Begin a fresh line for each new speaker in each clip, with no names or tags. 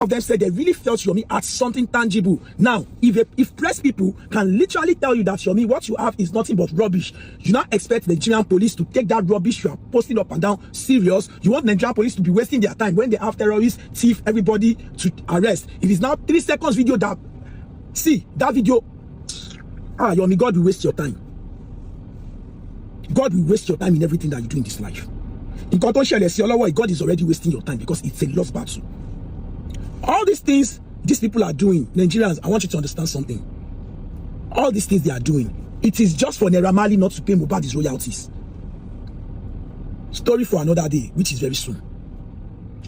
of them said they really felt Yomi had something tangible. Now, if press people can literally tell you that Yomi, what you have is nothing but rubbish, you not expect the Nigerian police to take that rubbish you are posting up and down serious. You want Nigerian police to be wasting their time when they have terrorists, thief, everybody to arrest. It is now 3 seconds video that, see, that video, Yomi, God will waste your time. God will waste your time in everything that you do in this life. In God is already wasting your time because it's a lost battle. All these things these people are doing, Nigerians, I want you to understand something. All these things they are doing, it is just for Naira Marley not to pay Mohbad'S royalties. Story for another day, which is very soon.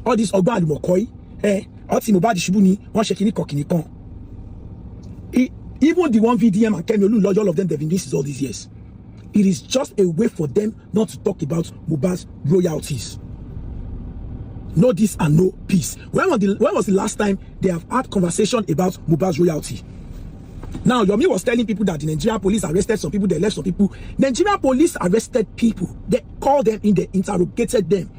All this Ogba and Mokoi, Mohbad'S Shibuni, one shekini kokini kon. Even the one VDM and Kemi Olu, all of them, they've been doing this all these years. It is just a way for them not to talk about Mohbad'S royalties. No this and no peace. When was the last time they have had conversation about Mohbad'S royalty? Now, Yomi was telling people that the Nigerian police arrested some people, they left some people. Nigerian police arrested people. They called them in, they interrogated them.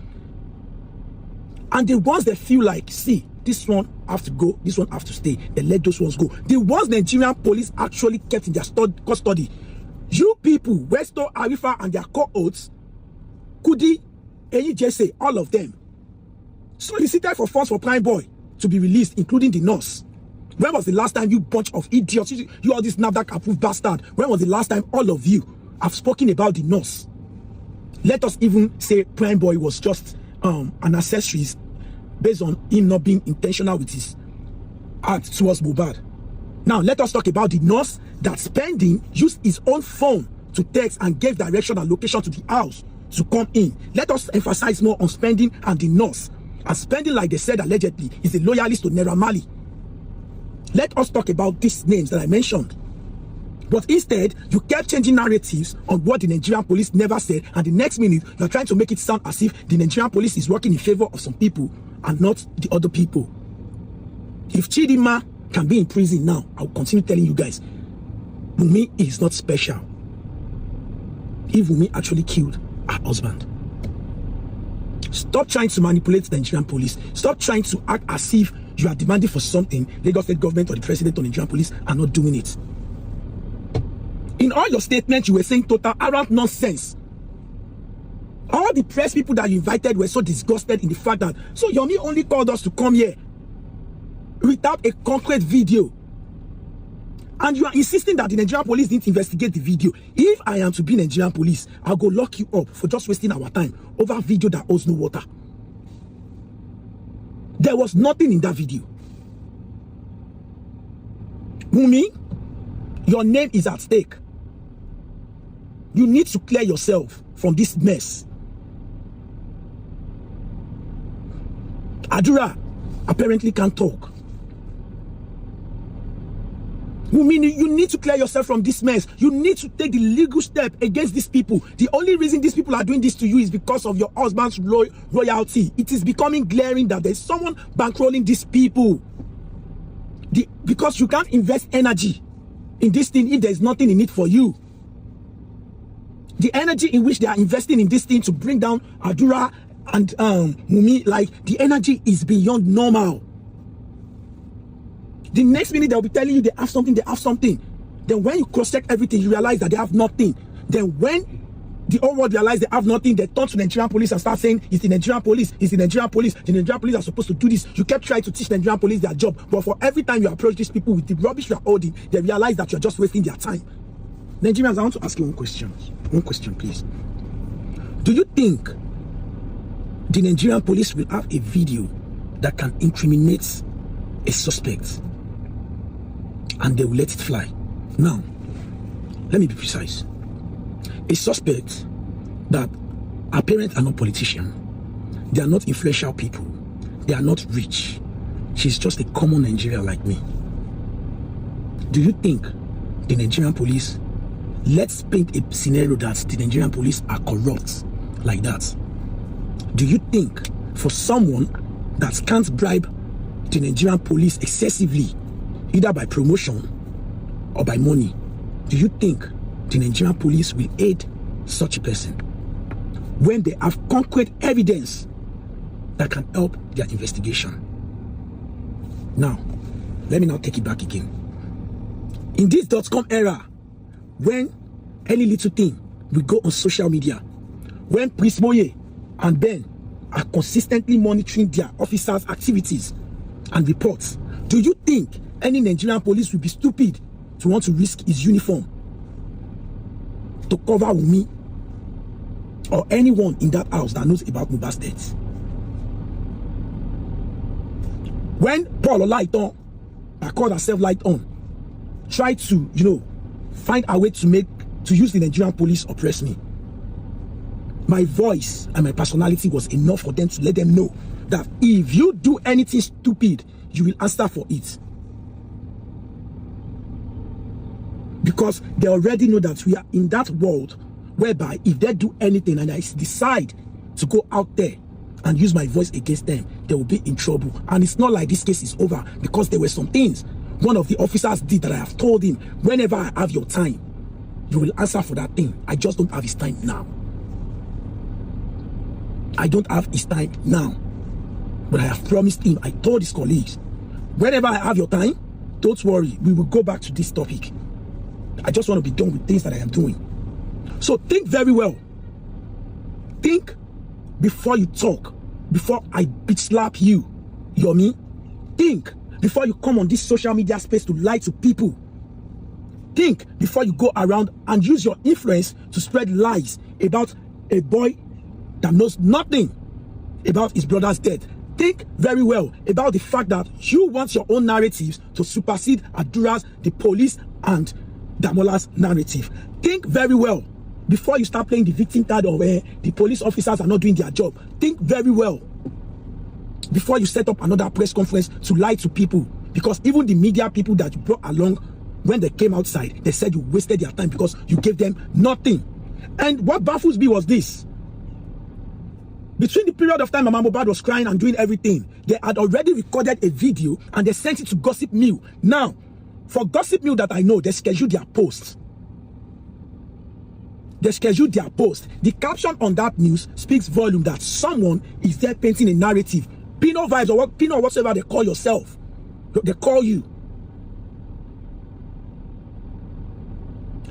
And the ones that feel like, see, this one have to go, this one have to stay, they let those ones go. The ones Nigerian police actually kept in their custody. You people, Westo, Arifa, and their cohorts, Kudi, Jesse, all of them, solicited for funds for Prime Boy to be released, including the nurse. When was the last time you bunch of idiots, you all this NAFDAC approved bastard, when was the last time all of you have spoken about the nurse? Let us even say Prime Boy was just an accessory based on him not being intentional with his act towards Mohbad. Now let us talk about the nurse that Spending used his own phone to text and gave direction and location to the house to come in. Let us emphasize more on Spending and the nurse. And Spending, like they said allegedly, is a loyalist to Naira Marley. Let us talk about these names that I mentioned. But instead, you kept changing narratives on what the Nigerian police never said, and the next minute, you're trying to make it sound as if the Nigerian police is working in favor of some people and not the other people. If Chidima can be in prison now, I'll continue telling you guys, Wunmi is not special. If Wunmi actually killed her husband. Stop trying to manipulate the Nigerian police. Stop trying to act as if you are demanding for something. Lagos State government or the president or the Nigerian police are not doing it. In all your statements, you were saying total arrant nonsense. All the press people that you invited were so disgusted in the fact that, so Yomi only called us to come here without a concrete video. And you are insisting that the Nigerian police didn't investigate the video. If I am to be Nigerian police, I'll go lock you up for just wasting our time over a video that holds no water. There was nothing in that video. Wunmi, your name is at stake. You need to clear yourself from this mess. Adura apparently can't talk. Wunmi, you need to clear yourself from this mess. You need to take the legal step against these people. The only reason these people are doing this to you is because of your husband's royalty. It is becoming glaring that there's someone bankrolling these people. Because you can't invest energy in this thing if there's nothing in it for you. The energy in which they are investing in this thing to bring down Adura and Wunmi, like, the energy is beyond normal. The next minute they'll be telling you they have something, they have something. Then when you cross-check everything, you realize that they have nothing. Then when the whole world realize they have nothing, they turn to the Nigerian police and start saying, it's the Nigerian police, it's the Nigerian police. The Nigerian police are supposed to do this. You kept trying to teach the Nigerian police their job. But for every time you approach these people with the rubbish you are holding, they realize that you're just wasting their time. Nigerians, I want to ask you one question. One question, please. Do you think the Nigerian police will have a video that can incriminate a suspect and they will let it fly? Now, let me be precise. A suspect that our parents are not politicians, they are not influential people, they are not rich. She's just a common Nigerian like me. Do you think the Nigerian police, let's paint a scenario that the Nigerian police are corrupt like that? Do you think for someone that can't bribe the Nigerian police excessively, either by promotion or by money, do you think the Nigerian police will aid such a person when they have concrete evidence that can help their investigation? Now, let me now take it back again. In this .com era, when any little thing we go on social media, when Prince Moye and Ben are consistently monitoring their officers' activities and reports, do you think any Nigerian police will be stupid to want to risk his uniform to cover Wunmi or anyone in that house that knows about Mohbad's death? When Paul Olaitan, I called herself Light On, tried to, find a way to use the Nigerian police oppress me, my voice and my personality was enough for them to let them know that if you do anything stupid, you will answer for it. Because they already know that we are in that world whereby if they do anything and I decide to go out there and use my voice against them, they will be in trouble. And it's not like this case is over, because there were some things one of the officers did that I have told him, whenever I have your time, you will answer for that thing. I just don't have his time now. I don't have his time now. But I have promised him, I told his colleagues, whenever I have your time, don't worry, we will go back to this topic. I just want to be done with things that I am doing. So think very well. Think before you talk, before I bitch slap you, Yomi. Think before you come on this social media space to lie to people. Think before you go around and use your influence to spread lies about a boy that knows nothing about his brother's death. Think very well about the fact that you want your own narratives to supersede Adura's, the police, and Damola's narrative. Think very well before you start playing the victim card of the police officers are not doing their job. Think very well before you set up another press conference to lie to people. Because even the media people that you brought along, when they came outside, they said you wasted their time because you gave them nothing. And what baffles me was this. Between the period of time Mama Mohbad was crying and doing everything, they had already recorded a video and they sent it to Gossip Mill. Now, for Gossip Mill that I know, they scheduled their posts. They scheduled their post. The caption on that news speaks volume that someone is there painting a narrative. Pino vibes or what, Pino or whatsoever they call yourself. They call you.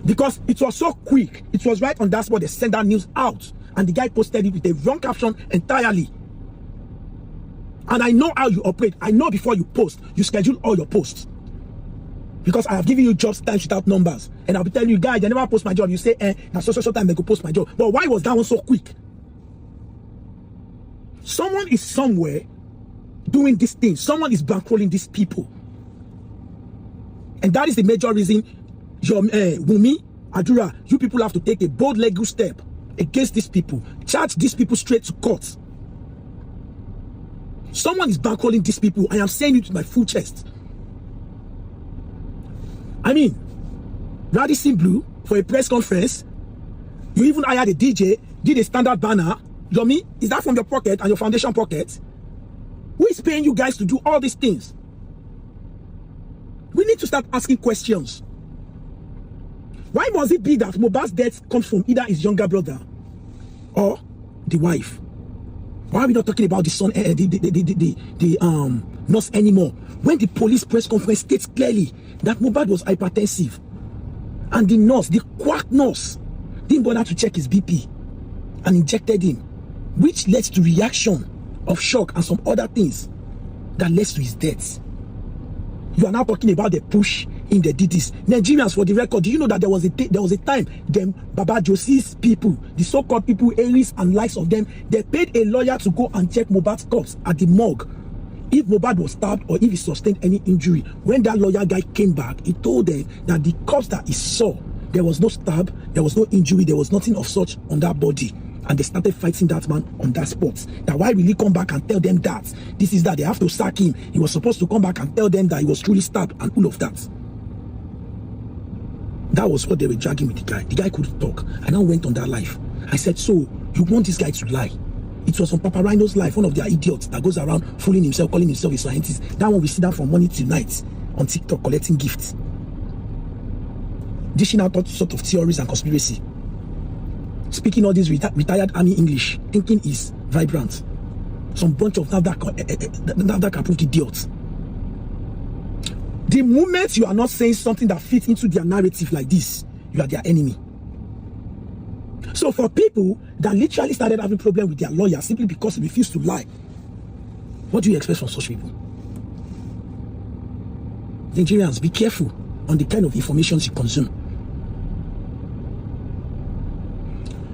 Because it was so quick. It was right on that spot they sent that news out. And the guy posted it with a wrong caption entirely. And I know how you operate. I know before you post, you schedule all your posts. Because I have given you jobs times without numbers. And I'll be telling you, guys, they never post my job. You say, now so time they go post my job. But why was that one so quick? Someone is somewhere doing this thing. Someone is bankrolling these people. And that is the major reason Wunmi, Adura, you people have to take a bold legal step against these people. Charge these people straight to court. Someone is bankrolling these people. I am saying it with my full chest. I mean, Radisson Blue, for a press conference, you even hired a DJ, did a standard banner. Yomi, is that from your pocket and your foundation pocket? Who is paying you guys to do all these things? We need to start asking questions. Why must it be that Mohbad's death comes from either his younger brother or the wife? Why are we not talking about the son, the nurse anymore? When the police press conference states clearly that Mohbad was hypertensive, and the nurse, the quack nurse, didn't bother to check his BP and injected him, which led to reaction of shock and some other things that led to his death. You are now talking about the push in the DDs. Nigerians, for the record, do you know that there was a time them Baba Josie's people, the so-called people, Aries and likes of them, they paid a lawyer to go and check Mohbad's corpse at the morgue. If Mohbad was stabbed or if he sustained any injury, when that lawyer guy came back, he told them that the corpse that he saw, there was no stab, there was no injury, there was nothing of such on that body. And they started fighting that man on that spot. That why will he come back and tell them that? This is that they have to sack him. He was supposed to come back and tell them that he was truly stabbed and all of that. That was what they were dragging with the guy. The guy couldn't talk. I now went on that live. I said, so you want this guy to lie? It was on Papa Rhino's life, one of their idiots that goes around fooling himself, calling himself a scientist. That one we see that from morning till night on TikTok collecting gifts. Dishing out all sort of theories and conspiracy. Speaking all this retired army English, thinking is vibrant. Some bunch of NAFDAC approved idiots. The moment you are not saying something that fits into their narrative like this, you are their enemy. So for people that literally started having problem with their lawyer simply because they refuse to lie, what do you expect from such people? Nigerians, be careful on the kind of information you consume.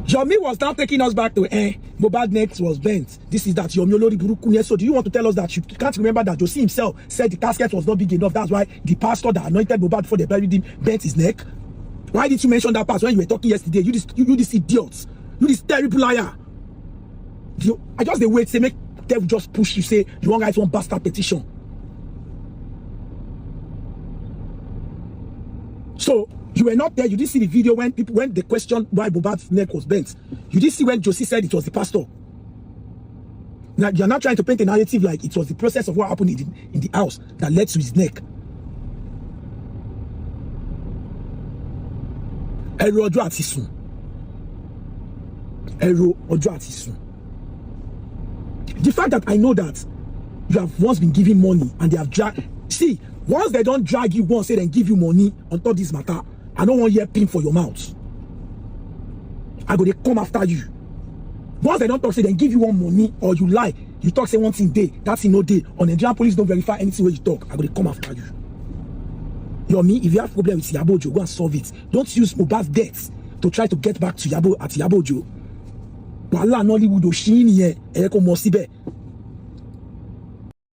Yomi was now taking us back to Mohbad's neck was bent. This is that Yomi Olori Buruku. So do you want to tell us that you can't remember that Josie himself said the casket was not big enough? That's why the pastor that anointed Mohbad before they buried him bent his neck. Why did you mention that part when you were talking yesterday? You this idiot. You this terrible liar. I just wait, say make them just push you, say you want guys one bastard petition. So you were not there. You didn't see the video when they questioned why Mohbad's neck was bent. You didn't see when Josie said it was the pastor. Now you're not trying to paint a narrative like it was the process of what happened in the house that led to his neck. The fact that I know that you have once been giving money and they have dragged. See, once they don't drag you once, say then give you money on top of this matter, I don't want to hear pin for your mouth. I go they come after you. Once they don't talk, say then give you one money or you lie. You talk say one thing day, that's in no day. On Nigerian police don't verify anything where you talk. I go they come after you. Yomi, if you have problem with Yabojo, go and solve it. Don't use Mohbad's death to try to get back to Yabojo. Wala Nollywood Oshini Eko Mosibe.